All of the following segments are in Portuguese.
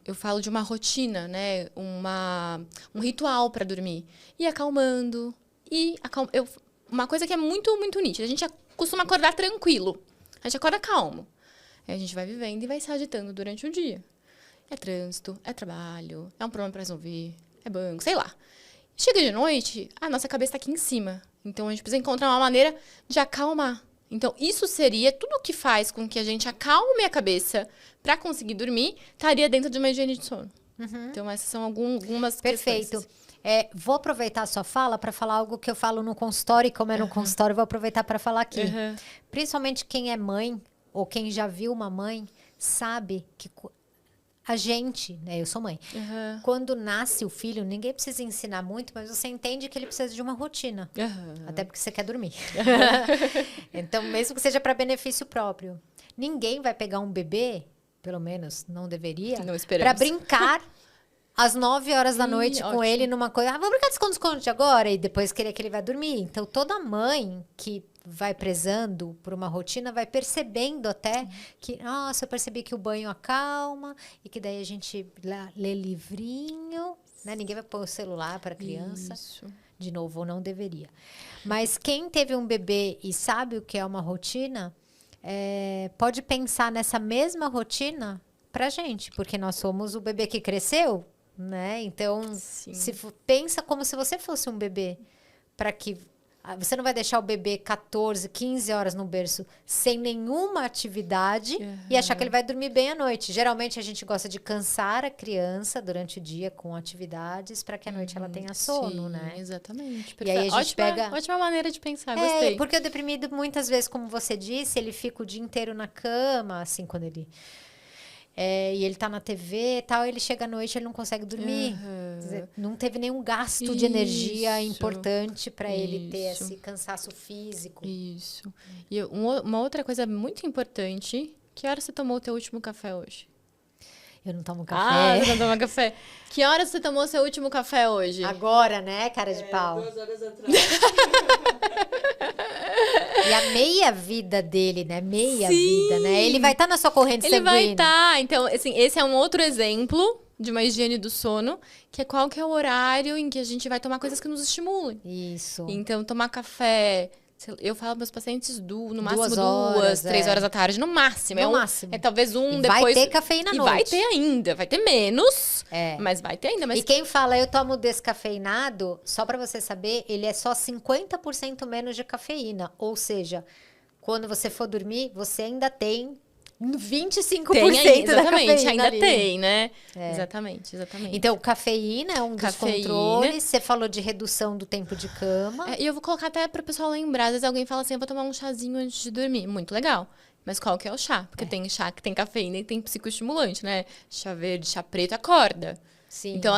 eu falo de uma rotina, né? Um ritual para dormir. E acalmando. Uma coisa que é muito, muito nítida. A gente costuma acordar tranquilo. A gente acorda calmo. Aí a gente vai vivendo e vai se agitando durante o dia. É trânsito, é trabalho, é um problema para resolver, é banco, sei lá. Chega de noite, a nossa cabeça está aqui em cima. Então, a gente precisa encontrar uma maneira de acalmar. Então, isso seria tudo o que faz com que a gente acalme a cabeça para conseguir dormir, estaria dentro de uma higiene de sono. Então, essas são algumas Perfeito. questões. Vou aproveitar a sua fala para falar algo que eu falo no consultório, e como é no consultório, vou aproveitar para falar aqui. Principalmente quem é mãe, ou quem já viu uma mãe, sabe que a gente, né, eu sou mãe, quando nasce o filho, ninguém precisa ensinar muito, mas você entende que ele precisa de uma rotina. Até porque você quer dormir. Então, mesmo que seja para benefício próprio. Ninguém vai pegar um bebê, pelo menos não deveria, para brincar às 9 horas da noite com ótimo. ele numa coisa. Vamos brincar de esconde-esconde agora e depois querer que ele vai dormir. Então, toda mãe que vai prezando por uma rotina vai percebendo até que, nossa, eu percebi que o banho acalma e que daí a gente lê livrinho, né? Ninguém vai pôr o celular para criança. Isso. De novo, ou não deveria. Mas quem teve um bebê e sabe o que é uma rotina, pode pensar nessa mesma rotina pra gente, porque nós somos o bebê que cresceu, né? Então, pensa como se você fosse um bebê, para que você não vai deixar o bebê 14, 15 horas no berço sem nenhuma atividade e achar que ele vai dormir bem à noite. Geralmente a gente gosta de cansar a criança durante o dia com atividades para que à noite ela tenha sono, né? Exatamente. E aí a gente ótima maneira de pensar, gostei. Porque o deprimido, muitas vezes, como você disse, ele fica o dia inteiro na cama, assim, quando ele... e ele tá na TV e tal, ele chega à noite, ele não consegue dormir. Quer dizer, não teve nenhum gasto de energia importante para ele ter esse cansaço físico. Isso. E uma outra coisa muito importante, que hora você tomou o teu último café hoje? Eu não tomo café. Você não toma café. Que hora você tomou seu último café hoje? Agora, né, cara de pau? 2 horas atrás. E a meia vida dele, né? Meia vida, né? Ele vai estar na sua corrente sanguínea. Ele vai estar. Então, assim, esse é um outro exemplo de uma higiene do sono, que é qual que é o horário em que a gente vai tomar coisas que nos estimulem. Isso. Então, tomar café... Eu falo para meus pacientes no máximo 2, 3 horas da tarde, no máximo. No máximo. É talvez e depois... vai ter cafeína à noite. Vai ter ainda, vai ter menos, mas vai ter ainda. Mas... E quem fala, eu tomo descafeinado, só para você saber, ele é só 50% menos de cafeína. Ou seja, quando você for dormir, você ainda tem 25% da cafeína ainda ali. Tem, né? Exatamente. Então, cafeína é um dos controles. Você falou de redução do tempo de cama. E eu vou colocar até para o pessoal lembrar. Às vezes alguém fala assim, eu vou tomar um chazinho antes de dormir. Muito legal. Mas qual que é o chá? Porque tem chá que tem cafeína e tem psicoestimulante, né? Chá verde, chá preto, acorda. Sim. Então,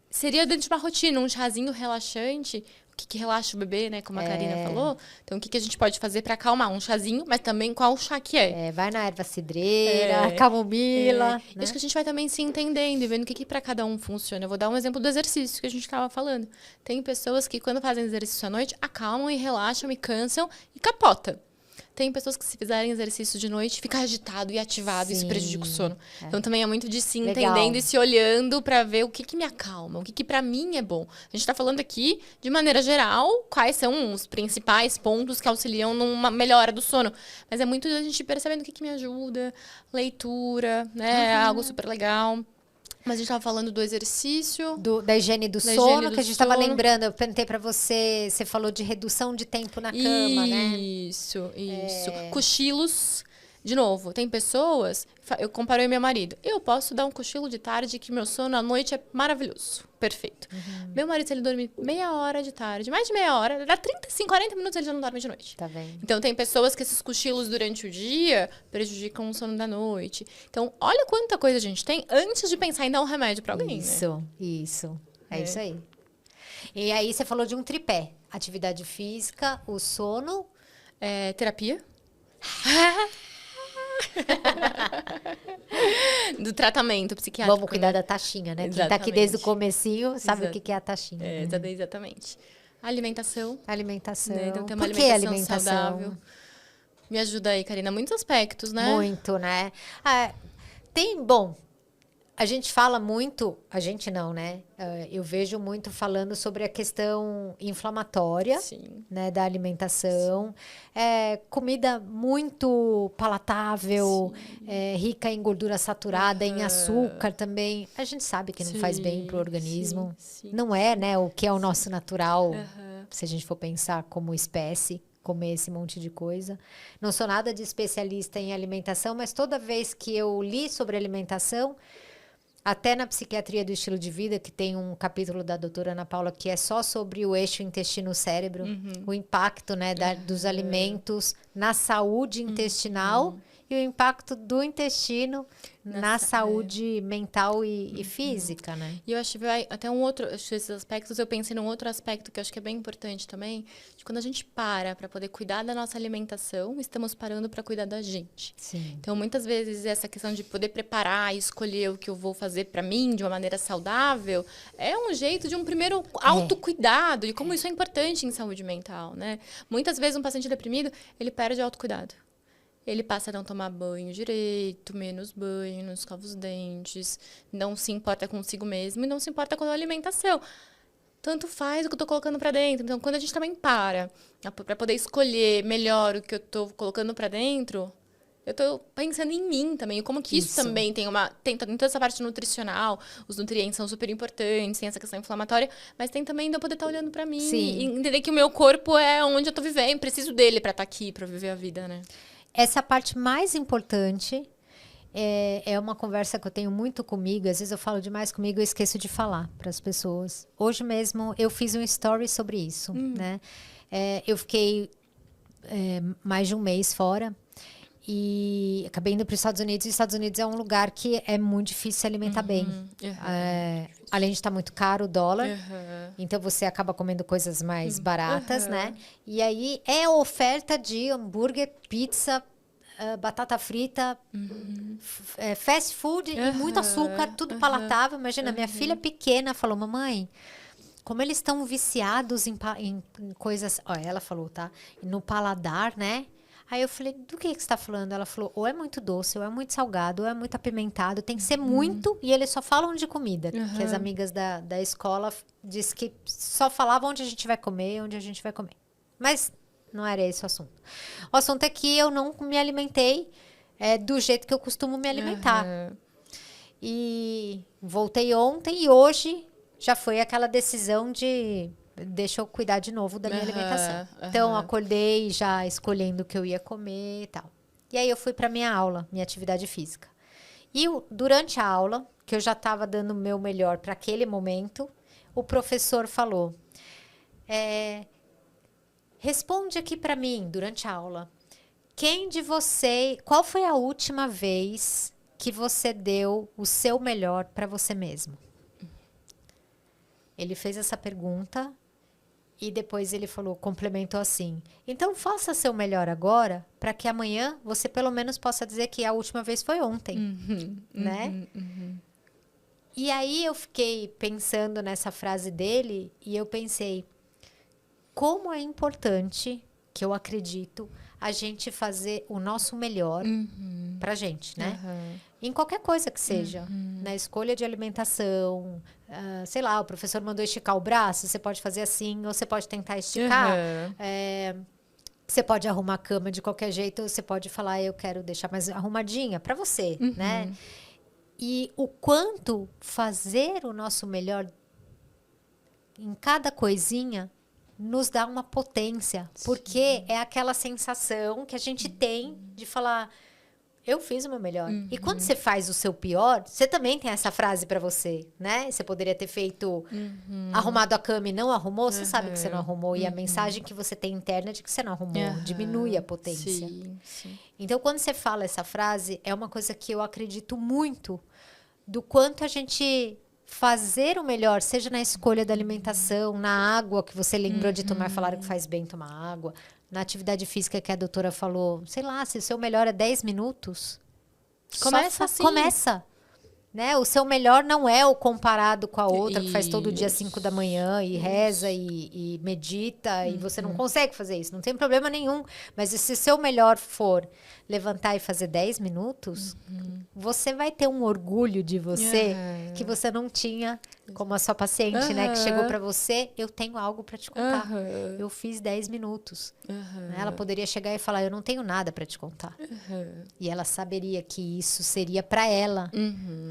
seria dentro de uma rotina, um chazinho relaxante... O que relaxa o bebê, né? Como a Karina falou. Então, o que a gente pode fazer para acalmar? Um chazinho, mas também qual chá que é. Vai na erva cidreira, camomila. Né? Acho que a gente vai também se entendendo e vendo o que para cada um funciona. Eu vou dar um exemplo do exercício que a gente estava falando. Tem pessoas que, quando fazem exercício à noite, acalmam e relaxam e cansam e capota. Tem pessoas que, se fizerem exercício de noite, fica agitado e ativado, e isso prejudica o sono. Então, também é muito de se entendendo e se olhando para ver o que me acalma, o que para mim é bom. A gente está falando aqui, de maneira geral, quais são os principais pontos que auxiliam numa melhora do sono. Mas é muito a gente percebendo o que me ajuda, leitura, né? É algo super legal. Mas a gente estava falando do exercício. Da higiene do sono, que a gente estava lembrando. Eu perguntei para você, você falou de redução de tempo na cama, né? Isso. Cochilos. De novo, tem pessoas... Eu comparei meu marido. Eu posso dar um cochilo de tarde que meu sono à noite é maravilhoso. Perfeito. Meu marido, se ele dormir meia hora de tarde, mais de meia hora, dá 35, 40 minutos, ele já não dorme de noite. Tá vendo? Então, tem pessoas que esses cochilos durante o dia prejudicam o sono da noite. Então, olha quanta coisa a gente tem antes de pensar em dar um remédio para alguém, Isso. É isso aí. E aí, você falou de um tripé. Atividade física, o sono... terapia. Do tratamento psiquiátrico. Vamos cuidar da taxinha, né? Exatamente. Quem tá aqui desde o comecinho sabe o que é a taxinha. Exatamente. Alimentação. Alimentação. Então, ter uma alimentação saudável. Me ajuda aí, Karina. Muitos aspectos, né? Muito, né? A gente fala muito, a gente não, né? Eu vejo muito falando sobre a questão inflamatória, Sim. né, da alimentação. Comida muito palatável, rica em gordura saturada, em açúcar também. A gente sabe que não faz bem para o organismo. Não é, né, o que é o nosso natural, se a gente for pensar como espécie. Comer esse monte de coisa. Não sou nada de especialista em alimentação, mas toda vez que eu li sobre alimentação, até na psiquiatria do estilo de vida, que tem um capítulo da doutora Ana Paula que é só sobre o eixo intestino-cérebro, o impacto, né, dos alimentos na saúde intestinal e o impacto do intestino na saúde mental e física, né? E eu acho que vai até esses aspectos, eu pensei num outro aspecto que eu acho que é bem importante também, de quando a gente para poder cuidar da nossa alimentação, estamos parando para cuidar da gente. Sim. Então, muitas vezes, essa questão de poder preparar e escolher o que eu vou fazer para mim de uma maneira saudável, é um jeito de um primeiro autocuidado, e como isso é importante em saúde mental, né? Muitas vezes, um paciente deprimido, ele perde o autocuidado. Ele passa a não tomar banho direito, menos banho, não escova os dentes, não se importa consigo mesmo e não se importa com a alimentação. Tanto faz o que eu estou colocando para dentro. Então, quando a gente também para poder escolher melhor o que eu estou colocando para dentro, eu estou pensando em mim também. Como que isso também tem toda essa parte nutricional, os nutrientes são super importantes, tem essa questão inflamatória, mas tem também de eu poder estar olhando para mim e entender que o meu corpo é onde eu estou vivendo, preciso dele para estar aqui, para viver a vida, né? Essa parte mais importante é uma conversa que eu tenho muito comigo. Às vezes eu falo demais comigo e eu esqueço de falar para as pessoas. Hoje mesmo eu fiz um story sobre isso, né? Eu fiquei mais de um mês fora e acabei indo para os Estados Unidos. E os Estados Unidos é um lugar que é muito difícil se alimentar bem. Além de estar muito caro o dólar. Então você acaba comendo coisas mais baratas, né? E aí é oferta de hambúrguer, pizza, batata frita, fast food e muito açúcar, tudo palatável. Imagina, minha filha pequena falou, mamãe, como eles estão viciados em coisas... Ó, ela falou, tá? No paladar, né? Aí eu falei, do que você está falando? Ela falou, ou é muito doce, ou é muito salgado, ou é muito apimentado. Tem que ser muito, e eles só falam de comida. Que as amigas da escola diz que só falavam onde a gente vai comer, onde a gente vai comer. Mas não era esse o assunto. O assunto é que eu não me alimentei do jeito que eu costumo me alimentar. E voltei ontem e hoje já foi aquela decisão de... Deixa eu cuidar de novo da minha alimentação. Então, acordei já escolhendo o que eu ia comer e tal. E aí, eu fui para minha aula, minha atividade física. E durante a aula, que eu já estava dando o meu melhor para aquele momento, o professor falou, responde aqui para mim, durante a aula, qual foi a última vez que você deu o seu melhor para você mesmo? Ele fez essa pergunta e depois ele complementou assim, então faça seu melhor agora para que amanhã você pelo menos possa dizer que a última vez foi ontem, né? E aí eu fiquei pensando nessa frase dele e eu pensei, como é importante, que eu acredito, a gente fazer o nosso melhor pra gente, né? Em qualquer coisa que seja. Na escolha de alimentação, sei lá, o professor mandou esticar o braço, você pode fazer assim, ou você pode tentar esticar. Você pode arrumar a cama de qualquer jeito, ou você pode falar, eu quero deixar mais arrumadinha pra você, né? E o quanto fazer o nosso melhor em cada coisinha nos dá uma potência. Porque é aquela sensação que a gente tem de falar, eu fiz o meu melhor. E quando você faz o seu pior, você também tem essa frase pra você, né? Você poderia ter feito arrumado a cama e não arrumou, você sabe que você não arrumou. E a mensagem que você tem interna é de que você não arrumou. Diminui a potência. Sim. Então, quando você fala essa frase, é uma coisa que eu acredito muito do quanto a gente fazer o melhor, seja na escolha da alimentação, na água que você lembrou de tomar, falaram que faz bem tomar água, na atividade física que a doutora falou, sei lá, se o seu melhor é 10 minutos, Começa assim. Começa. né? O seu melhor não é o comparado com a outra que faz todo dia Isso. 5 da manhã e reza e medita e você não consegue fazer isso, não tem problema nenhum. Mas se o seu melhor for levantar e fazer 10 minutos, você vai ter um orgulho de você que você não tinha, como a sua paciente, né? Que chegou pra você, eu tenho algo pra te contar. Eu fiz 10 minutos. Né? Ela poderia chegar e falar, eu não tenho nada pra te contar. E ela saberia que isso seria pra ela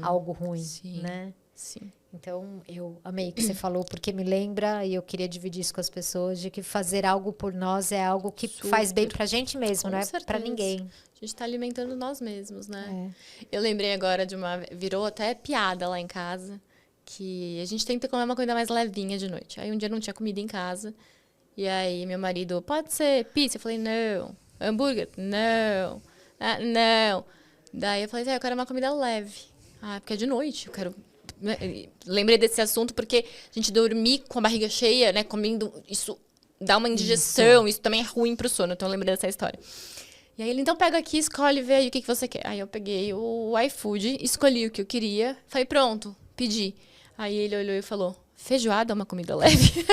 algo ruim, Sim. né? Sim. Então, eu amei o que você falou, porque me lembra, e eu queria dividir isso com as pessoas, de que fazer algo por nós é algo que faz bem pra gente mesmo, Com não é certeza. pra ninguém. A gente tá alimentando nós mesmos, né? É. Eu lembrei agora de uma... Virou até piada lá em casa, que a gente tenta comer uma coisa mais levinha de noite. Aí um dia não tinha comida em casa, e aí meu marido, pode ser pizza? Eu falei, não. Hambúrguer? Não. Ah, não. Daí eu falei, eu quero uma comida leve. Ah, porque é de noite, eu quero... Lembrei desse assunto porque a gente dormir com a barriga cheia, né, comendo, isso dá uma indigestão, isso também é ruim pro sono, então eu lembrei dessa história. E aí ele, então pega aqui, escolhe, vê aí o que você quer. Aí eu peguei o iFood, escolhi o que eu queria, falei, pronto, pedi. Aí ele olhou e falou, feijoada é uma comida leve?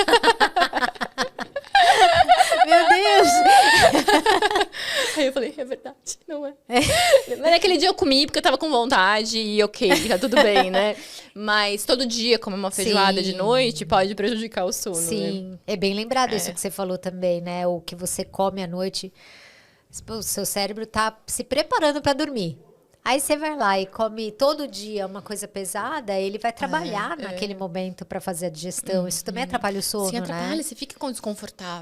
Meu Deus! Aí eu falei, é verdade, não é. Mas naquele dia eu comi porque eu tava com vontade e ok, tá tudo bem, né? Mas todo dia comer uma feijoada de noite pode prejudicar o sono, né? Sim, é bem lembrado isso que você falou também, né? O que você come à noite, o seu cérebro tá se preparando para dormir. Aí você vai lá e come todo dia uma coisa pesada, ele vai trabalhar naquele momento para fazer a digestão. Isso também atrapalha o sono, Sim, atrapalha, né? você fica com desconfortável.